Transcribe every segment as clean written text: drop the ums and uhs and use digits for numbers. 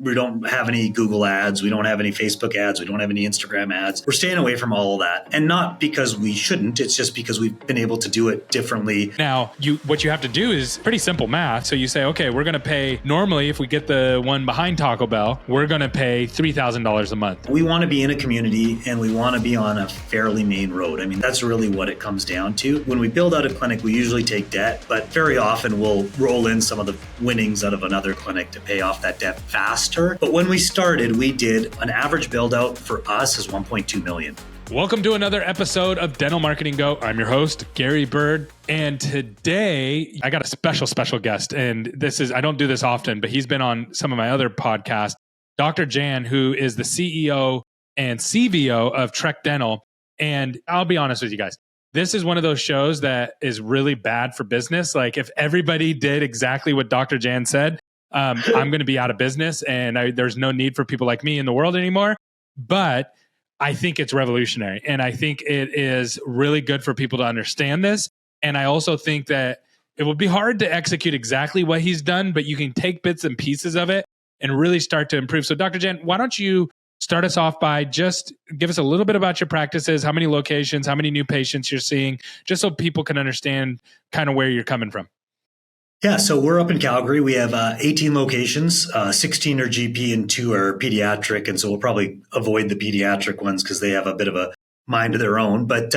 We don't have any Google ads. We don't have any Facebook ads. We don't have any Instagram ads. We're staying away from all of that. And not because we shouldn't. It's just because we've been able to do it differently. Now, what you have to do is pretty simple math. So you say, okay, we're going to pay normally, if we get the one behind Taco Bell, we're going to pay $3,000 a month. We want to be in a community and we want to be on a fairly main road. I mean, that's really what it comes down to. When we build out a clinic, we usually take debt, but very often we'll roll in some of the winnings out of another clinic to pay off that debt faster. But when we started, we did an average build out for us is 1.2 million. Welcome to another episode of Dental Marketing Go. I'm your host, Gary Bird. And today I got a special guest. And I don't do this often, but he's been on some of my other podcasts. Dr. Jan, who is the CEO and CVO of TREC Dental. And I'll be honest with you guys. This is one of those shows that is really bad for business. Like if everybody did exactly what Dr. Jan said, I'm going to be out of business and there's no need for people like me in the world anymore. But I think it's revolutionary. And I think it is really good for people to understand this. And I also think that it will be hard to execute exactly what he's done, but you can take bits and pieces of it and really start to improve. So Dr. Jan, why don't you start us off by just give us a little bit about your practices, how many locations, how many new patients you're seeing, just so people can understand kind of where you're coming from. Yeah, so we're up in Calgary. We have 18 locations, 16 are GP and 2 are pediatric. And so we'll probably avoid the pediatric ones because they have a bit of a mind of their own. But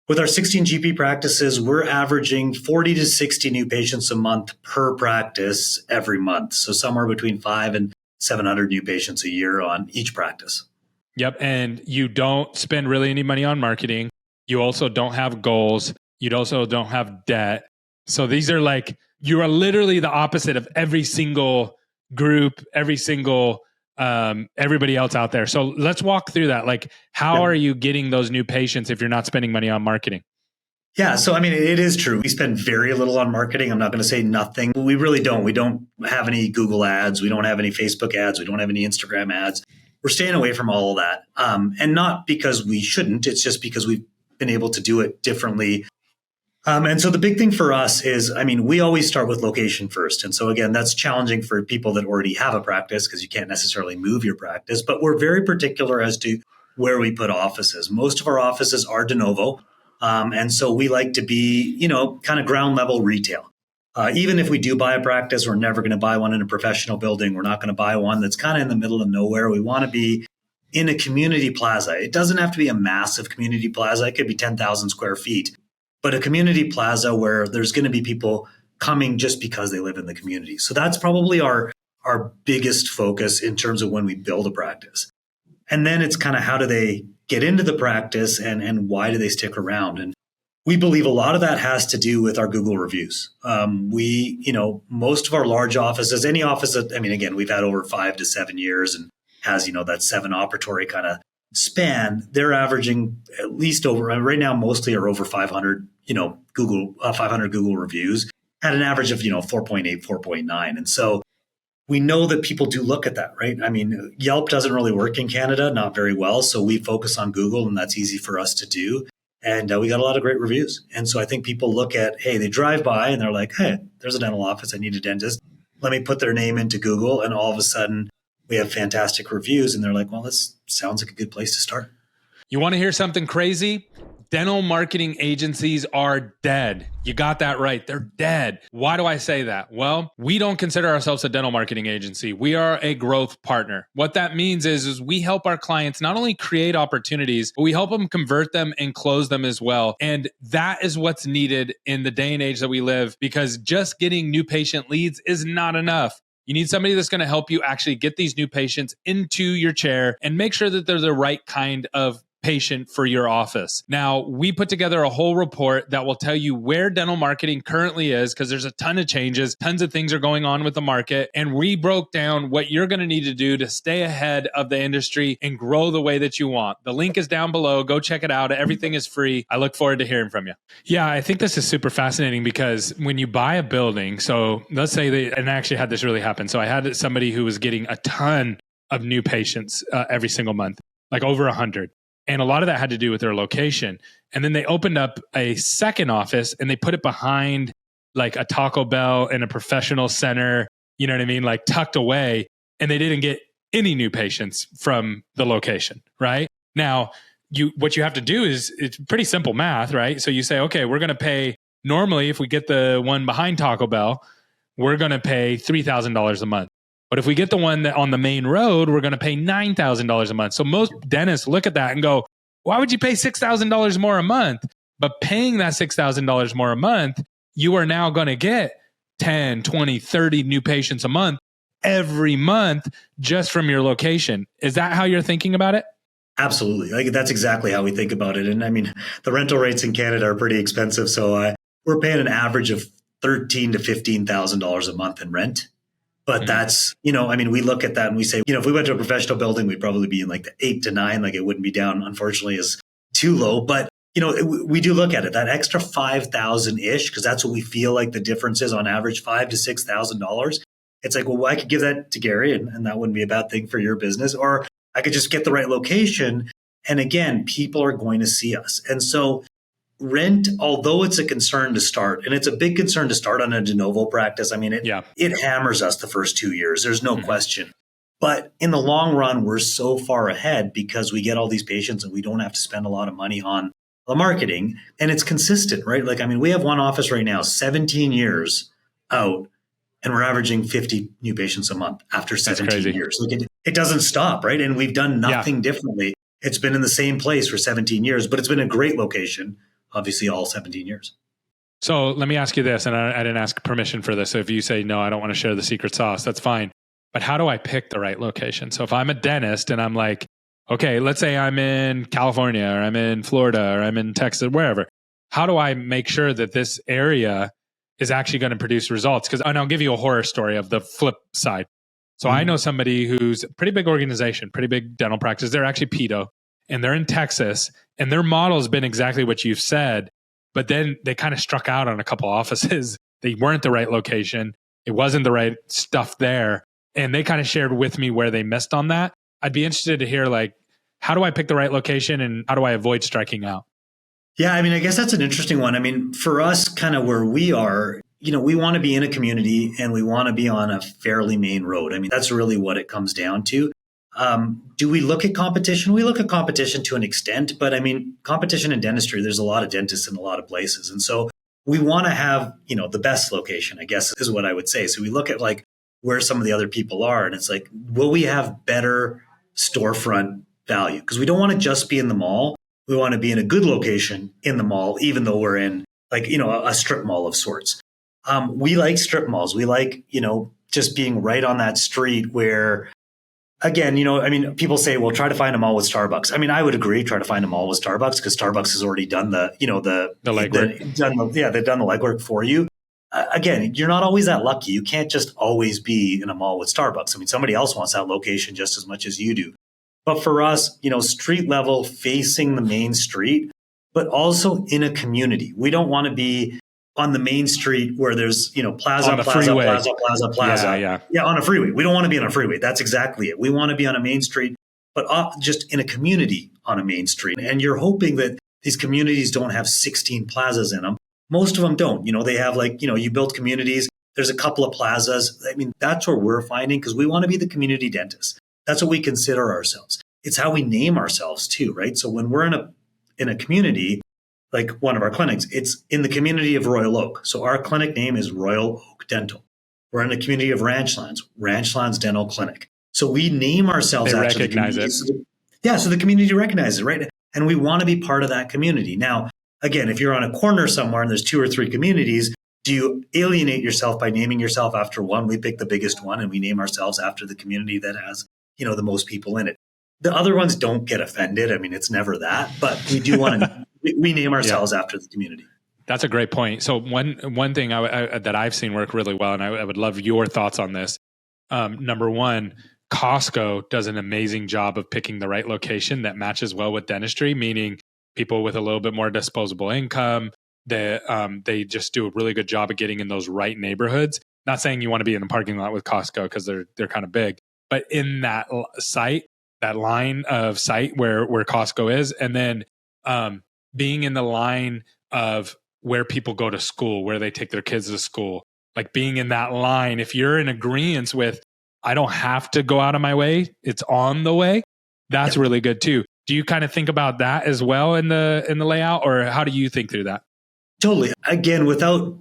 with our 16 GP practices, we're averaging 40 to 60 new patients a month per practice every month. So somewhere between 500 and 700 new patients a year on each practice. Yep. And you don't spend really any money on marketing. You also don't have goals. You also don't have debt. So these are like, you are literally the opposite of every single group, every single, everybody else out there. So let's walk through that. Like, how are you getting those new patients if you're not spending money on marketing? Yeah. So, I mean, it is true. We spend very little on marketing. I'm not going to say nothing. We really don't. We don't have any Google ads. We don't have any Facebook ads. We don't have any Instagram ads. We're staying away from all of that. And not because we shouldn't. It's just because we've been able to do it differently. And so the big thing for us is, I mean, we always start with location first. And so again, that's challenging for people that already have a practice because you can't necessarily move your practice. But we're very particular as to where we put offices. Most of our offices are de novo. And so we like to be, kind of ground level retail. Even if we do buy a practice, we're never going to buy one in a professional building. We're not going to buy one that's kind of in the middle of nowhere. We want to be in a community plaza. It doesn't have to be a massive community plaza. It could be 10,000 square feet, but a community plaza where there's going to be people coming just because they live in the community. So that's probably our biggest focus in terms of when we build a practice. And then it's kind of how do they get into the practice and why do they stick around? And we believe a lot of that has to do with our Google reviews. Most of our large offices, any office that, again, we've had over 5 to 7 years and has, that 7 operatory kind of span, they're averaging at least over, right now, mostly are over 500, 500 Google reviews at an average of, 4.8, 4.9. And so we know that people do look at that, right? Yelp doesn't really work in Canada, not very well. So we focus on Google and that's easy for us to do. And we got a lot of great reviews. And so I think people look at, hey, they drive by and they're like, hey, there's a dental office. I need a dentist. Let me put their name into Google. And all of a sudden we have fantastic reviews. And they're like, well, this sounds like a good place to start. You want to hear something crazy? Dental marketing agencies are dead. You got that right. They're dead. Why do I say that? Well, we don't consider ourselves a dental marketing agency. We are a growth partner. What that means is we help our clients not only create opportunities, but we help them convert them and close them as well. And that is what's needed in the day and age that we live, because just getting new patient leads is not enough. You need somebody that's going to help you actually get these new patients into your chair and make sure that they're the right kind of patient for your office. Now, we put together a whole report that will tell you where dental marketing currently is, because there's a ton of changes, tons of things are going on with the market. And we broke down what you're going to need to do to stay ahead of the industry and grow the way that you want. The link is down below. Go check it out. Everything is free. I look forward to hearing from you. Yeah, I think this is super fascinating because when you buy a building, so let's say and I actually had this really happen. So I had somebody who was getting a ton of new patients every single month, like over 100. And a lot of that had to do with their location. And then they opened up a second office and they put it behind like a Taco Bell and a professional center, you know what I mean? Like tucked away. And they didn't get any new patients from the location, right? Now, what you have to do is it's pretty simple math, right? So you say, okay, we're going to pay normally if we get the one behind Taco Bell, we're going to pay $3,000 a month. But if we get the one that on the main road, we're going to pay $9,000 a month. So most dentists look at that and go, why would you pay $6,000 more a month? But paying that $6,000 more a month, you are now going to get 10, 20, 30 new patients a month every month just from your location. Is that how you're thinking about it? Absolutely. Like that's exactly how we think about it. And I mean, the rental rates in Canada are pretty expensive. So we're paying an average of $13,000 to $15,000 a month in rent. But that's, I mean, we look at that and we say, if we went to a professional building, we'd probably be in like the 8 to 9, like it wouldn't be down, unfortunately, as too low. But, we do look at it, that extra 5,000 ish, because that's what we feel like the difference is on average, $5,000 to $6,000. It's like, well, I could give that to Gary and that wouldn't be a bad thing for your business. Or I could just get the right location. And again, people are going to see us. And so rent, although it's a concern to start, and it's a big concern to start on a de novo practice. I mean, it hammers us the first 2 years. There's no question. But in the long run, we're so far ahead because we get all these patients and we don't have to spend a lot of money on the marketing. And it's consistent, right? Like, I mean, we have one office right now, 17 years out, and we're averaging 50 new patients a month after 17 years. Like it doesn't stop, right? And we've done nothing differently. It's been in the same place for 17 years, but it's been a great location, obviously all 17 years. So let me ask you this, and I didn't ask permission for this. So if you say, no, I don't want to share the secret sauce, that's fine. But how do I pick the right location? So if I'm a dentist and I'm like, okay, let's say I'm in California or I'm in Florida or I'm in Texas, wherever. How do I make sure that this area is actually going to produce results? And I'll give you a horror story of the flip side. So I know somebody who's a pretty big organization, pretty big dental practice. They're actually pedo and they're in Texas and their model has been exactly what you've said. But then they kind of struck out on a couple offices. They weren't the right location. It wasn't the right stuff there. And they kind of shared with me where they missed on that. I'd be interested to hear, like, how do I pick the right location and how do I avoid striking out? Yeah, I mean, I guess that's an interesting one. I mean, for us, kind of where we are, we want to be in a community and we want to be on a fairly main road. I mean, that's really what it comes down to. Do we look at competition? We look at competition to an extent, but I mean, competition in dentistry, there's a lot of dentists in a lot of places. And so we want to have, the best location, I guess is what I would say. So we look at like where some of the other people are and it's like, will we have better storefront value? Because we don't want to just be in the mall. We want to be in a good location in the mall, even though we're in like, a strip mall of sorts. We like strip malls. We like, just being right on that street where, again, I mean, people say, well, try to find a mall with Starbucks. I mean, I would agree, try to find a mall with Starbucks because Starbucks has already done the legwork. They've done the legwork for you. Again, you're not always that lucky. You can't just always be in a mall with Starbucks. I mean, somebody else wants that location just as much as you do. But for us, street level, facing the main street, but also in a community. We don't want to be on the main street where there's, plaza, on a freeway. We don't want to be on a freeway. That's exactly it. We want to be on a main street, but just in a community on a main street. And you're hoping that these communities don't have 16 plazas in them. Most of them don't. They have like, you build communities. There's a couple of plazas. I mean, that's where we're finding because we want to be the community dentist. That's what we consider ourselves. It's how we name ourselves too, right? So when we're in a community, like one of our clinics, it's in the community of Royal Oak. So our clinic name is Royal Oak Dental. We're in the community of Ranchlands Dental Clinic. So we name ourselves after the community. So the community recognizes it, right? And we want to be part of that community. Now, again, if you're on a corner somewhere and there's 2 or 3 communities, do you alienate yourself by naming yourself after one? We pick the biggest one and we name ourselves after the community that has, the most people in it. The other ones don't get offended. I mean, it's never that, but we do want to, we name ourselves after the community. That's a great point. So one thing that I've seen work really well, and I would love your thoughts on this. Number one, Costco does an amazing job of picking the right location that matches well with dentistry, meaning people with a little bit more disposable income. They just do a really good job of getting in those right neighborhoods. Not saying you want to be in a parking lot with Costco because they're kind of big, but in that site, that line of sight where Costco is, and then being in the line of where people go to school, where they take their kids to school, like being in that line. If you're in agreement with, I don't have to go out of my way. It's on the way. That's Yeah. really good too. Do you kind of think about that as well in the layout, or how do you think through that? Totally. Again,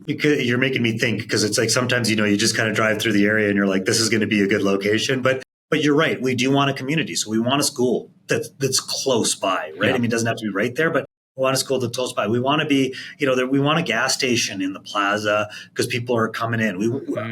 because you're making me think, because it's like sometimes, you just kind of drive through the area and you're like, this is going to be a good location. But you're right. We do want a community. So we want a school that's close by, right? Yeah. I mean, it doesn't have to be right there, but we want a school that's close by. We want to be, we want a gas station in the plaza because people are coming in.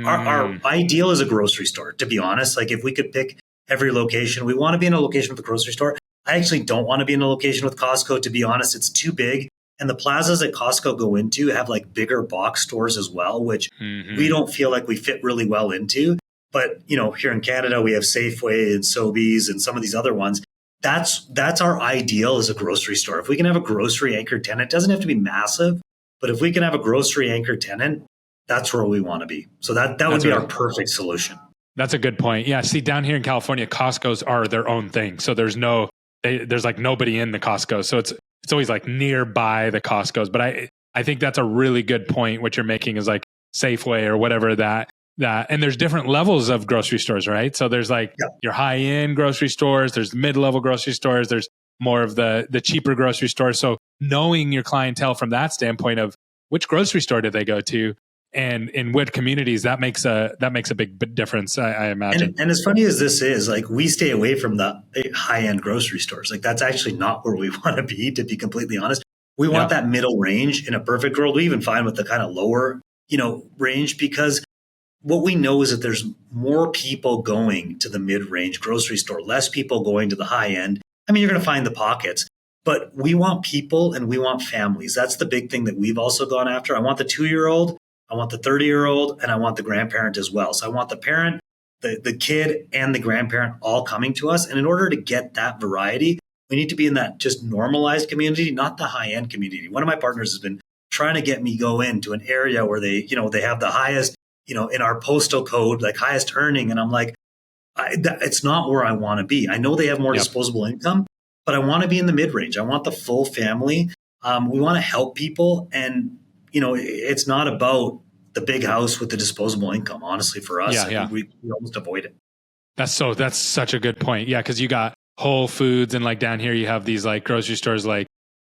Our ideal is a grocery store, to be honest. Like if we could pick every location, we want to be in a location with a grocery store. I actually don't want to be in a location with Costco, to be honest. It's too big. And the plazas that Costco go into have like bigger box stores as well, which we don't feel like we fit really well into. But, here in Canada, we have Safeway and Sobeys and some of these other ones. That's our ideal as a grocery store. If we can have a grocery anchor tenant, it doesn't have to be massive, but if we can have a grocery anchor tenant, that's where we want to be. So that would be our perfect solution. That's a good point. Yeah. See, down here in California, Costco's are their own thing. So there's like nobody in the Costco. So it's always like nearby the Costco's. But I think that's a really good point. What you're making is like Safeway or whatever that, and there's different levels of grocery stores, right? So there's like your high end grocery stores, there's mid-level grocery stores, there's more of the cheaper grocery stores. So knowing your clientele from that standpoint of which grocery store do they go to and in what communities, that makes a big difference, I imagine. And as funny as this is, like we stay away from the high end grocery stores. Like that's actually not where we want to be completely honest. We want that middle range. In a perfect world. We even find with the kind of lower, range, because what we know is that there's more people going to the mid-range grocery store, less people going to the high end. I mean, you're going to find the pockets, but we want people and we want families. That's the big thing that we've also gone after. I want the 2-year-old, I want the 30-year-old, and I want the grandparent as well. So I want the parent, the kid, and the grandparent all coming to us. And in order to get that variety, we need to be in that just normalized community, not the high-end community. One of my partners has been trying to get me go into an area where they have the highest, in our postal code, like highest earning. And I'm like, it's not where I want to be. I know they have more disposable income, but I want to be in the mid-range. I want the full family. We want to help people. And, it's not about the big house with the disposable income, honestly, for us. We almost avoid it. That's such a good point. Yeah. Cause you got Whole Foods and like down here, you have these like grocery stores like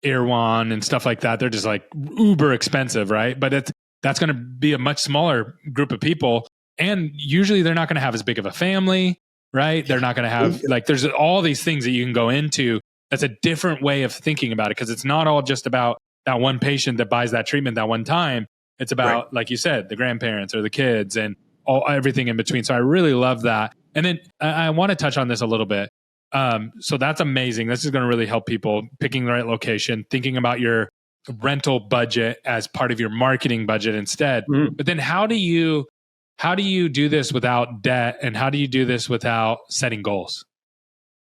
Irwan and stuff like that. They're just like uber expensive, right? But that's going to be a much smaller group of people. And usually they're not going to have as big of a family, right? They're not going to have like, there's all these things that you can go into. That's a different way of thinking about it. Cause it's not all just about that one patient that buys that treatment that one time. It's about, like you said, the grandparents or the kids and everything in between. So I really love that. And then I want to touch on this a little bit. So that's amazing. This is going to really help people picking the right location, thinking about your rental budget as part of your marketing budget instead. But then how do you do this without debt, and how do you do this without setting goals?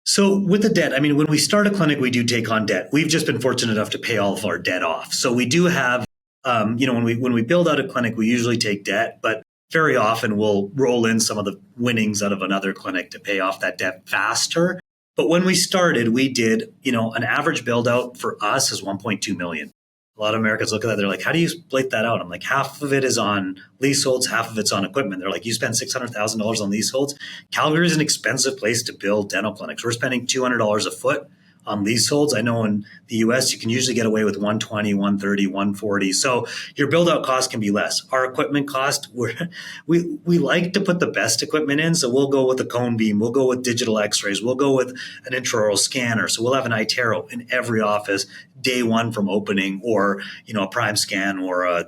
So with the debt, I mean, when we start a clinic, we do take on debt. We've just been fortunate enough to pay all of our debt off. So we do have, when we build out a clinic, we usually take debt, but very often we'll roll in some of the winnings out of another clinic to pay off that debt faster. But when we started, we did, an average build out for us is 1.2 million. A lot of Americans look at that. They're like, how do you split that out? I'm like, half of it is on leaseholds, half of it's on equipment. They're like, you spend $600,000 on leaseholds. Calgary is an expensive place to build dental clinics. We're spending $200 a foot on leaseholds. I know in the US, you can usually get away with 120, 130, 140. So your build out cost can be less. Our equipment cost, we like to put the best equipment in. So we'll go with a cone beam. We'll go with digital x-rays. We'll go with an intraoral scanner. So we'll have an iTero in every office day one from opening, or, a prime scan, or a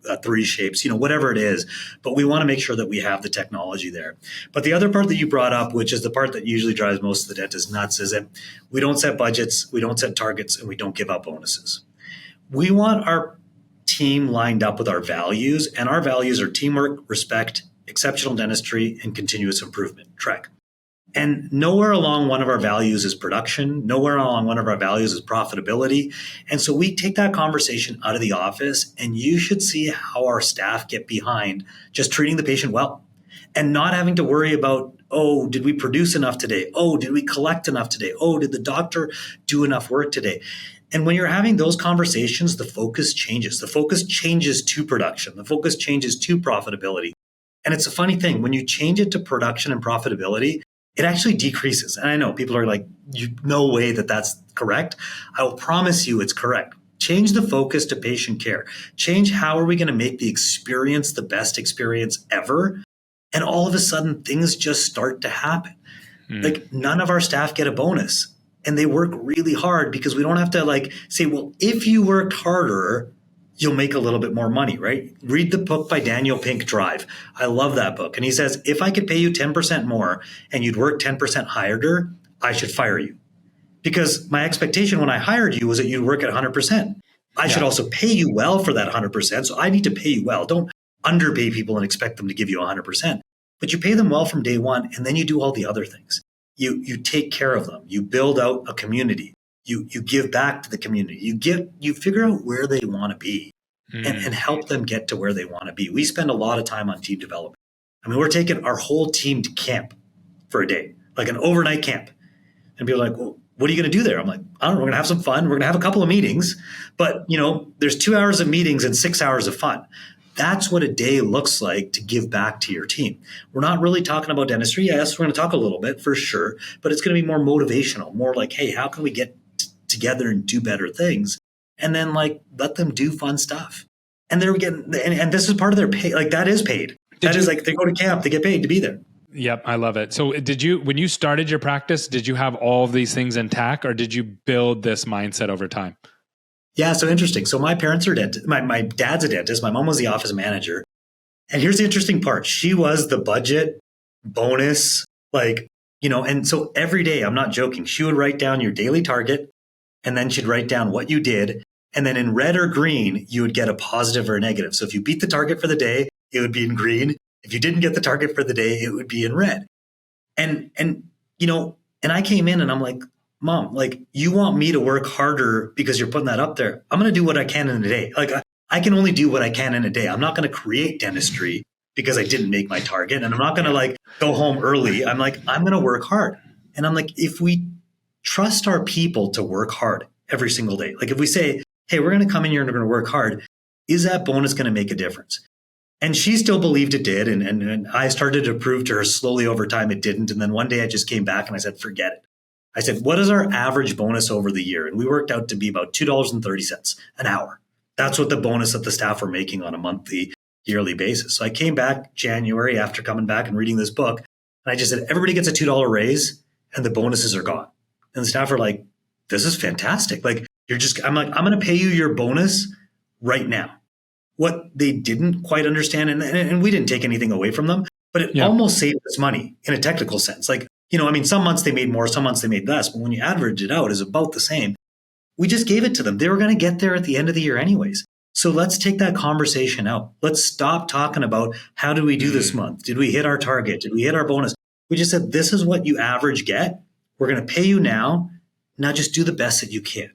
3Shapes, whatever it is. But we want to make sure that we have the technology there. But the other part that you brought up, which is the part that usually drives most of the dentists nuts, is that we don't set budgets, we don't set targets, and we don't give out bonuses. We want our team lined up with our values, and our values are teamwork, respect, exceptional dentistry, and continuous improvement, TREC. And nowhere along one of our values is production. Nowhere along one of our values is profitability. And so we take that conversation out of the office, and you should see how our staff get behind just treating the patient well and not having to worry about, oh, did we produce enough today? Oh, did we collect enough today? Oh, did the doctor do enough work today? And when you're having those conversations, the focus changes. The focus changes to production. The focus changes to profitability. And it's a funny thing. When you change it to production and profitability, it actually decreases. And I know people are like, no way that that's correct. I will promise you it's correct. Change the focus to patient care. Change how are we going to make the experience the best experience ever? And all of a sudden, things just start to happen. Like none of our staff get a bonus and they work really hard because we don't have to like say, well, if you worked harder, you'll make a little bit more money, right? Read the book by Daniel Pink, Drive. I love that book. And he says, if I could pay you 10% more and you'd work 10% harder, I should fire you. Because my expectation when I hired you was that you'd work at 100%. I should also pay you well for that 100%. So I need to pay you well. Don't underpay people and expect them to give you 100%. But you pay them well from day one, and then you do all the other things. You take care of them. You build out a community. You give back to the community. You figure out where they want to be and help them get to where they want to be. We spend a lot of time on team development. I mean, we're taking our whole team to camp for a day, like an overnight camp. And people are like, well, what are you going to do there? I'm like, I don't know. We're going to have some fun. We're going to have a couple of meetings. But, there's 2 hours of meetings and 6 hours of fun. That's what a day looks like to give back to your team. We're not really talking about dentistry. Yes, we're going to talk a little bit for sure, but it's going to be more motivational, more like, hey, how can we get together and do better things? And then like, let them do fun stuff. And they're getting, and this is part of their pay. Like that is paid. Is like, they go to camp, they get paid to be there. Yep. I love it. So when you started your practice, did you have all of these things intact or did you build this mindset over time? Yeah, so interesting. So my parents are dentists. My dad's a dentist. My mom was the office manager. And here's the interesting part. She was the budget bonus, and so every day, I'm not joking, she would write down your daily target and then she'd write down what you did. And then in red or green, you would get a positive or a negative. So if you beat the target for the day, it would be in green. If you didn't get the target for the day, it would be in red. And I came in and I'm like, Mom, like you want me to work harder because you're putting that up there. I'm going to do what I can in a day. Like I can only do what I can in a day. I'm not going to create dentistry because I didn't make my target. And I'm not going to like go home early. I'm like, I'm going to work hard. And I'm like, if we trust our people to work hard every single day, like if we say, hey, we're going to come in here and we're going to work hard, is that bonus going to make a difference? And she still believed it did. And I started to prove to her slowly over time it didn't. And then one day I just came back and I said, forget it. I said, what is our average bonus over the year? And we worked out to be about $2.30 an hour. That's what the bonus that the staff were making on a monthly, yearly basis. So I came back January after coming back and reading this book. And I just said, everybody gets a $2 raise and the bonuses are gone. And the staff are like, this is fantastic. Like, I'm like, I'm going to pay you your bonus right now. What they didn't quite understand, and we didn't take anything away from them, but it almost saved us money in a technical sense. Like, some months they made more, some months they made less, but when you average it out, it's about the same. We just gave it to them. They were going to get there at the end of the year anyways. So let's take that conversation out. Let's stop talking about how did we do this month? Did we hit our target? Did we hit our bonus? We just said, this is what you average get. We're going to pay you now. Now just do the best that you can.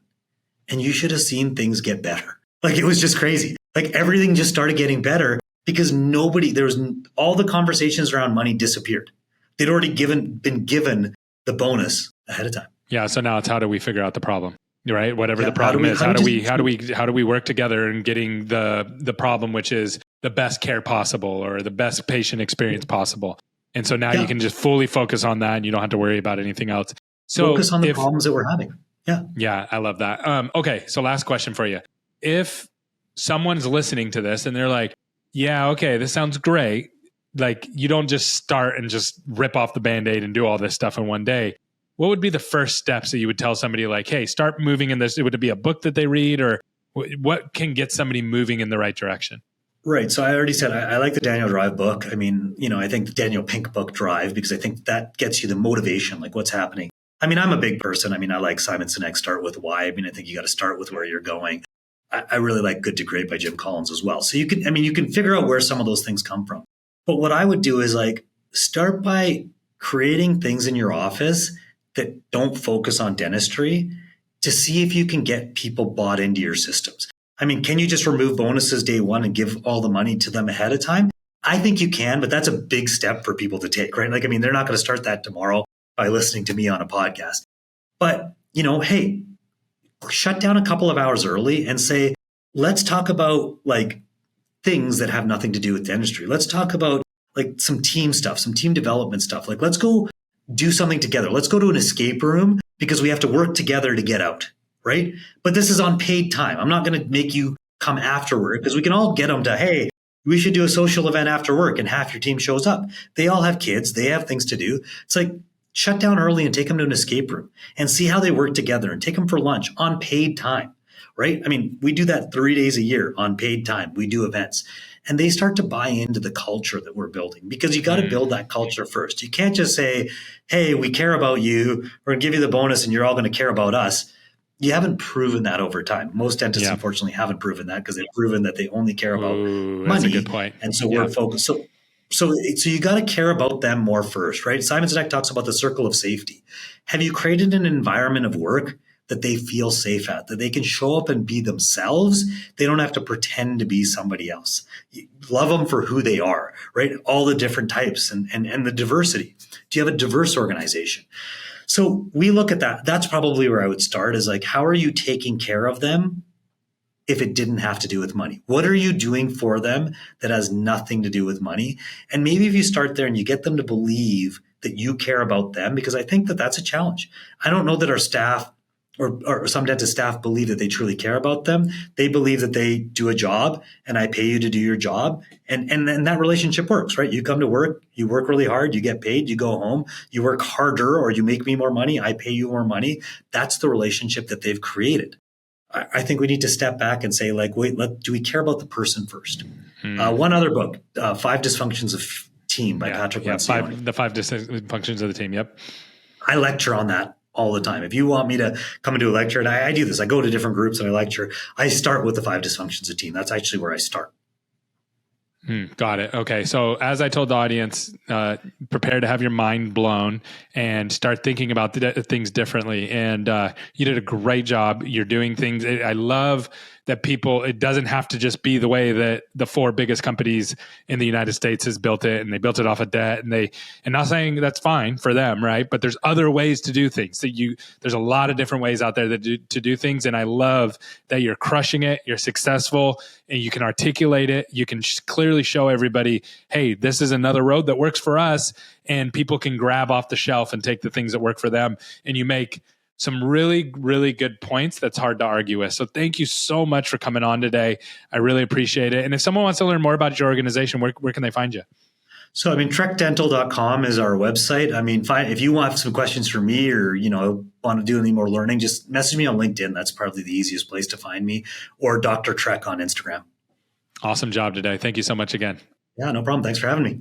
And you should have seen things get better. Like it was just crazy. Like everything just started getting better because all the conversations around money disappeared. They'd already been given the bonus ahead of time. Yeah. So now it's how do we figure out the problem, right? Whatever the problem is, how do we work together in getting the problem, which is the best care possible or the best patient experience possible. And so now you can just fully focus on that and you don't have to worry about anything else. So focus on the problems that we're having. Yeah. Yeah. I love that. Okay. So last question for you. If someone's listening to this and they're like, yeah, okay, this sounds great. Like you don't just start and just rip off the Band-Aid and do all this stuff in one day. What would be the first steps that you would tell somebody like, hey, start moving in this? Would it be a book that they read or what can get somebody moving in the right direction? Right. So I already said, I like the Daniel Drive book. I mean, I think the Daniel Pink book Drive, because I think that gets you the motivation, like what's happening. I mean, I'm a big person. I mean, I like Simon Sinek's Start With Why. I mean, I think you got to start with where you're going. I really like Good to Great by Jim Collins as well. So you can figure out where some of those things come from. But what I would do is like start by creating things in your office that don't focus on dentistry to see if you can get people bought into your systems. I mean, can you just remove bonuses day one and give all the money to them ahead of time? I think you can, but that's a big step for people to take, right? Like, I mean, they're not going to start that tomorrow by listening to me on a podcast. But, hey, shut down a couple of hours early and say, let's talk about like things that have nothing to do with dentistry. Let's talk about like some team stuff, some team development stuff. Like, let's go do something together. Let's go to an escape room because we have to work together to get out, right? But this is on paid time. I'm not going to make you come afterward because we can all get them to, hey, we should do a social event after work, and half your team shows up. They all have kids. They have things to do. It's like, shut down early and take them to an escape room and see how they work together and take them for lunch on paid time, right? I mean, we do that 3 days a year on paid time. We do events and they start to buy into the culture that we're building because you got to build that culture first. You can't just say, hey, we care about you. We're going to give you the bonus and you're all going to care about us. You haven't proven that over time. Most dentists, unfortunately, haven't proven that because they've proven that they only care about money. That's a good point. And so we're focused. So you got to care about them more first, right? Simon Sinek talks about the circle of safety. Have you created an environment of work that they feel safe at, that they can show up and be themselves? They don't have to pretend to be somebody else. You love them for who they are, right? All the different types and the diversity. Do you have a diverse organization? So we look at that. That's probably where I would start is like, how are you taking care of them if it didn't have to do with money? What are you doing for them that has nothing to do with money? And maybe if you start there and you get them to believe that you care about them, because I think that that's a challenge. I don't know that our staff or some dentist staff believe that they truly care about them. They believe that they do a job and I pay you to do your job. And then that relationship works, right? You come to work, you work really hard, you get paid, you go home, you work harder or you make me more money, I pay you more money. That's the relationship that they've created. I think we need to step back and say, like, wait, do we care about the person first? One other book, 5 Dysfunctions of Team by Patrick Lencioni. The 5 Dysfunctions of the Team. Yep. I lecture on that all the time. If you want me to come and do a lecture, and I do this, I go to different groups and I lecture, I start with the 5 Dysfunctions of Team. That's actually where I start. Got it. Okay. So as I told the audience, prepare to have your mind blown and start thinking about things differently. And you did a great job. You're doing things. I love that it doesn't have to just be the way that the 4 biggest companies in the United States has built it, and they built it off of debt, and not saying that's fine for them, right? But there's other ways to do things. There's a lot of different ways out there to do things. And I love that you're crushing it. You're successful and you can articulate it. You can clearly show everybody, hey, this is another road that works for us, and people can grab off the shelf and take the things that work for them. And you make some really, really good points that's hard to argue with. So thank you so much for coming on today. I really appreciate it. And if someone wants to learn more about your organization, where can they find you? So, TRECdental.com is our website. If you want some questions for me or, want to do any more learning, just message me on LinkedIn. That's probably the easiest place to find me, or Dr. TREC on Instagram. Awesome job today. Thank you so much again. Yeah, no problem. Thanks for having me.